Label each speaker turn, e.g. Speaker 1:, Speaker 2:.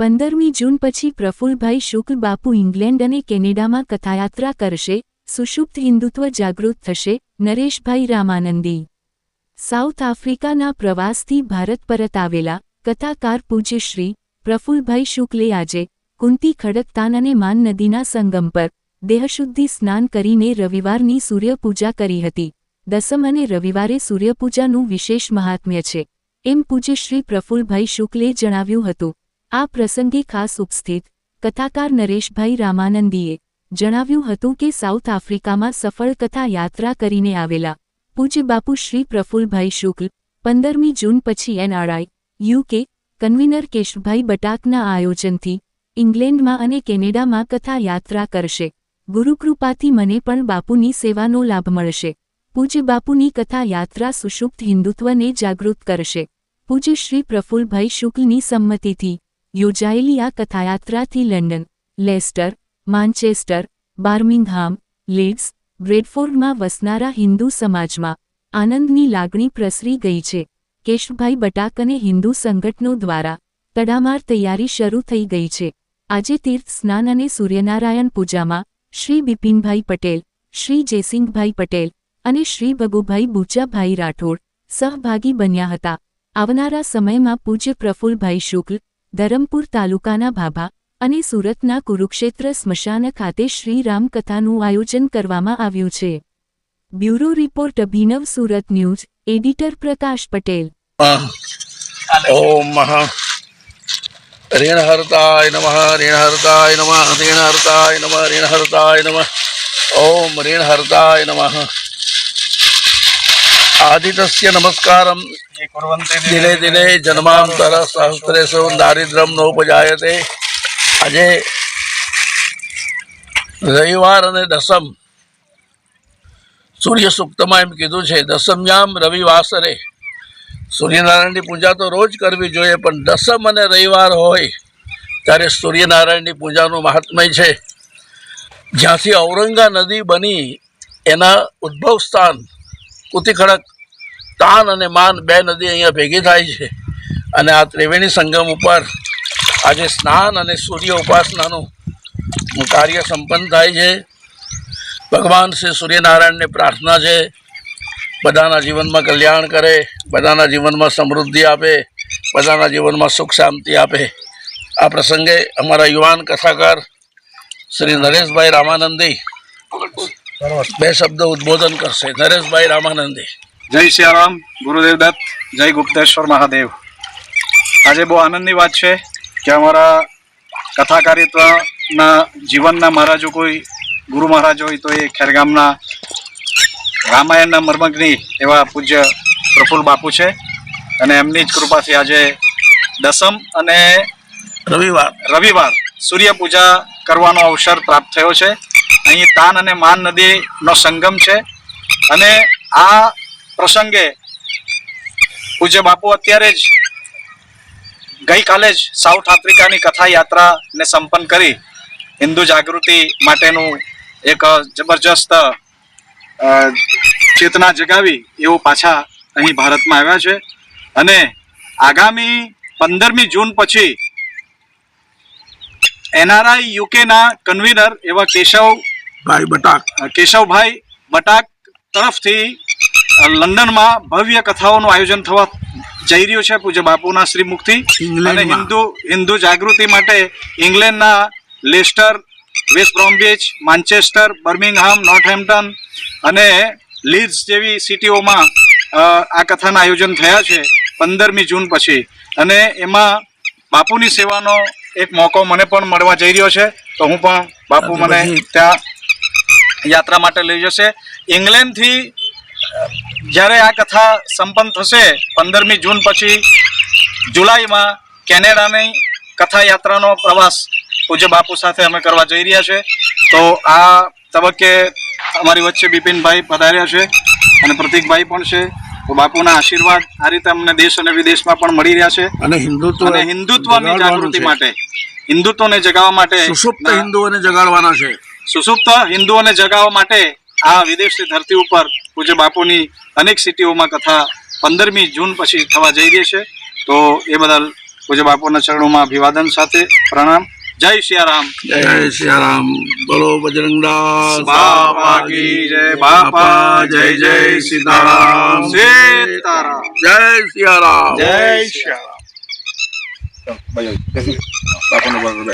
Speaker 1: 15મી જૂન પછી પ્રફુલ્લભાઈ શુક્લ બાપુ ઇંગ્લેન્ડ અને કેનેડામાં કથાયાત્રા કરશે, સુષુપ્ત હિન્દુત્વ જાગૃત થશે, નરેશભાઈ રામાનંદી। સાઉથ આફ્રિકાના પ્રવાસથી ભારત પરત આવેલા કથાકાર પૂજ્ય શ્રી પ્રફુલ્લભાઈ શુક્લે આજે કુંતી ખડકતાન અને માન નદીના સંગમ પર દેહશુદ્ધિ સ્નાન કરીને રવિવારની સૂર્યપૂજા કરી હતી। દસમ અને રવિવારે સૂર્યપૂજાનું વિશેષ મહાત્મ્ય છે, એમ પૂજ્ય શ્રી પ્રફુલ્લભાઈ શુક્લે જણાવ્યું હતું। આ પ્રસંગે ખાસ ઉપસ્થિત કથાકાર નરેશભાઈ રામાનંદીએ જણાવ્યું હતું કે સાઉથ આફ્રિકામાં સફળ કથા યાત્રા કરીને આવેલા પૂજ્ય બાપુ શ્રી પ્રફુલ્લભાઈ શુક્લ 15મી જૂન પછી NRI UK કન્વીનર કેશવભાઈ બટાકના આયોજનથી ઇંગ્લેન્ડમાં અને કેનેડામાં કથા યાત્રા કરશે। ગુરુકૃપાથી મને પણ બાપુની સેવાનો લાભ મળશે। પૂજ્ય બાપુની કથા યાત્રા સુષુપ્ત હિન્દુત્વને જાગૃત કરશે। પૂજ્ય શ્રી પ્રફુલ્લભાઈ શુક્લની સંમતિથી યોજાયેલી આ કથાયાત્રાથી London, Leicester, Manchester, Birmingham, Leeds, બ્રેડફોર્ડમાં વસનારા હિન્દુ સમાજમાં આનંદની લાગણી પ્રસરી ગઈ છે। કેશવભાઈ બટાક અને હિન્દુ સંગઠનો દ્વારા તડામાર તૈયારી શરૂ થઈ ગઈ છે। આજે તીર્થ સ્નાન અને સૂર્યનારાયણ પૂજામાં શ્રી બિપિનભાઈ પટેલ, શ્રી જયસિંહભાઈ પટેલ અને શ્રી ભગુભાઈ બુચાભાઈ રાઠોડ સહભાગી બન્યા હતા। આવનારા સમયમાં પૂજ્ય પ્રફુલ્લભાઈ શુક્લ ધરમપુર તાલુકાના ભાભા અને સુરતના કુરુક્ષેત્ર સ્મશાન ખાતે શ્રી રામકથાનું આયોજન કરવામાં આવ્યું છે। બ્યુરો રિપોર્ટ અભિનવ સુરત ન્યૂઝ, એડિટર પ્રકાશ પટેલ।
Speaker 2: ઓમ ऋणहर्ताय नमः, ऋणहर्ताय नमः, ऋणहर्ताय नमः, ऋणहर्ताय नमः। ओम ऋणहर्ताय नमः। आदितस्य नमस्कारं दिने दिने जन्मांतर सहस्रेषु दारिद्र्यं नोपजायते। આજે રવિવાર અને દસમ સૂર્ય સુક્તમાં એમ કીધું છે, દસમ્યામ રવિવાસરે સૂર્યનારાયણની પૂજા તો રોજ કરવી જોઈએ, પણ દસમ અને રવિવાર હોય ત્યારે સૂર્યનારાયણની પૂજાનું મહાત્મય છે। જ્યાંથી ઔરંગા નદી બની એના ઉદ્ભવ સ્થાન કુતિખડક તાન અને માન બે નદી અહીંયા ભેગી થાય છે અને આ ત્રિવેણી સંગમ ઉપર આજે સ્નાન અને સૂર્ય ઉપાસનાનું કાર્ય સંપન્ન થાય છે। ભગવાન શ્રી સૂર્યનારાયણને પ્રાર્થના છે, બધાના જીવનમાં કલ્યાણ કરે, બધાના જીવનમાં સમૃદ્ધિ આપે, બધાના જીવનમાં સુખ શાંતિ આપે। આ પ્રસંગે અમારા યુવાન કથાકાર શ્રી નરેશભાઈ રામાનંદી બે શબ્દ ઉદ્બોધન કરશે। નરેશભાઈ રામાનંદી।
Speaker 3: જય સિયારામ, ગુરુદેવ દત્ત, જય ગુપ્તેશ્વર મહાદેવ। આજે બહુ આનંદની વાત છે કે અમારા કથાકારિત્વના જીવનના મારા જો કોઈ ગુરુ મહારાજ હોય તો એ ખેરગામના રામાયણના મર્મગ્ની એવા પૂજ્ય પ્રફુલ્લ બાપુ છે અને એમની જ કૃપાથી આજે દસમ અને રવિવાર સૂર્ય પૂજા કરવાનો અવસર પ્રાપ્ત થયો છે। અહીં તાન અને માન નદીનો સંગમ છે અને આ પ્રસંગે પૂજ્ય બાપુ અત્યારે જ ગઈકાલે જ સાઉથ આફ્રિકાની કથા યાત્રાને સંપન્ન કરી હિન્દુ જાગૃતિ માટેનું એક જબરજસ્ત ચેતના જગાવી એવું પાછા અહીં ભારતમાં આવ્યા છે અને આગામી 15મી જૂન પછી NRI યુકેના કન્વીનર એવા કેશવભાઈ બટાક તરફથી લંડનમાં ભવ્ય કથાઓનું આયોજન થવા જઈ રહ્યું છે પૂજ્ય બાપુના શ્રીમુખથી અને હિન્દુ જાગૃતિ માટે ઇંગ્લેન્ડના લેસ્ટર, વેસ્ટ બ્રોમ્બીચ, માન્ચેસ્ટર, બર્મિંગહામ, નોર્થહેમ્પ્ટન અને લીડ્સ જેવી સિટીઓમાં આ કથાના આયોજન થયા છે 15મી જૂન પછી અને એમાં બાપુની સેવાનો એક મોકો મને પણ મળવા જઈ રહ્યો છે તો હું પણ બાપુ મને ત્યાં યાત્રા માટે લઈ જશે। ઇંગ્લેન્ડથી જ્યારે આ કથા સંપન્ન થશે 15મી જૂન પછી જુલાઈમાં કેનેડાની કથા યાત્રાનો પ્રવાસ પૂજ્ય બાપુ સાથે અમે કરવા જઈ રહ્યા છે। તો આ તબક્કે અમારી વચ્ચે બિપિનભાઈ પધાર્યા છે અને પ્રતિકભાઈ પણ છે। તો બાપુના આશીર્વાદ આ રીતે અમને દેશ અને વિદેશમાં પણ મળી રહ્યા છે અને હિન્દુત્વની જાગૃતિ માટે, હિન્દુત્વને જગાવવા માટે, સુષુપ્ત હિન્દુઓને જગાડવાના છે, સુષુપ્ત હિન્દુઓને જગાવવા માટે આ વિદેશની ધરતી ઉપર પૂજ્ય બાપુની અનેક સિટીઓમાં કથા 15મી જૂન પછી થવા જઈ રહી છે। તો એ બદલ પૂજ્ય બાપુના ચરણોમાં અભિવાદન સાથે પ્રણામ. જય સિયારામ.
Speaker 2: જય સિયારામ. બોલો બજરંગદાસ
Speaker 3: બાપા કી જય. બાપા જય જય સીતારામ. સીતારામ.
Speaker 2: જય સિયારામ.
Speaker 3: જય સિયારામ. બાપુનો